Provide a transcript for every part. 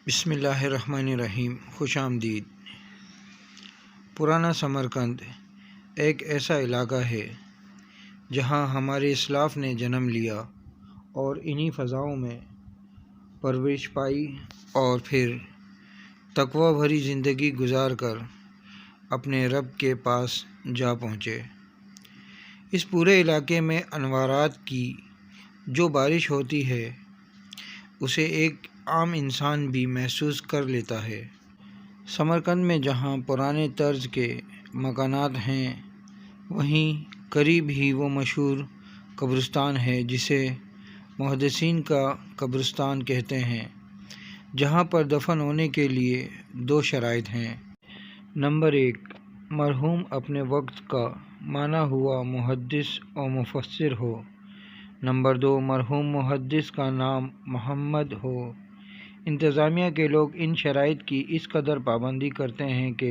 بسم اللہ الرحمن الرحیم۔ خوش آمدید۔ پرانا سمرقند ایک ایسا علاقہ ہے جہاں ہمارے اسلاف نے جنم لیا اور انہی فضاؤں میں پرورش پائی اور پھر تقویٰ بھری زندگی گزار کر اپنے رب کے پاس جا پہنچے۔ اس پورے علاقے میں انوارات کی جو بارش ہوتی ہے اسے ایک عام انسان بھی محسوس کر لیتا ہے۔ سمرقند میں جہاں پرانے طرز کے مکانات ہیں وہیں قریب ہی وہ مشہور قبرستان ہے جسے محدثین کا قبرستان کہتے ہیں، جہاں پر دفن ہونے کے لیے دو شرائط ہیں۔ نمبر 1، مرحوم اپنے وقت کا مانا ہوا محدث و مفسر ہو۔ نمبر 2، مرحوم محدث کا نام محمد ہو۔ انتظامیہ کے لوگ ان شرائط کی اس قدر پابندی کرتے ہیں کہ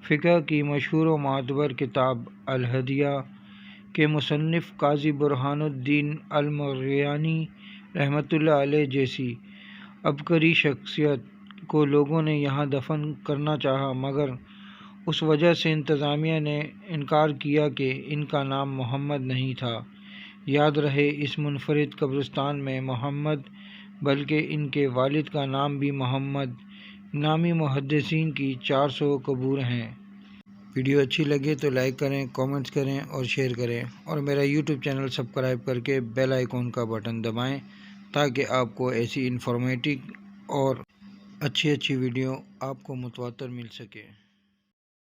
فقہ کی مشہور و معتبر کتاب الہدیہ کے مصنف قاضی برہان الدین المغیرانی رحمۃ اللہ علیہ جیسی عبقری شخصیت کو لوگوں نے یہاں دفن کرنا چاہا، مگر اس وجہ سے انتظامیہ نے انکار کیا کہ ان کا نام محمد نہیں تھا۔ یاد رہے، اس منفرد قبرستان میں محمد بلکہ ان کے والد کا نام بھی محمد نامی محدثین کی 400 قبور ہیں۔ ویڈیو اچھی لگے تو لائک کریں، کامنٹس کریں اور شیئر کریں، اور میرا یوٹیوب چینل سبسکرائب کر کے بیل آئیکن کا بٹن دبائیں تاکہ آپ کو ایسی انفارمیٹو اور اچھی ویڈیو آپ کو متواتر مل سکے۔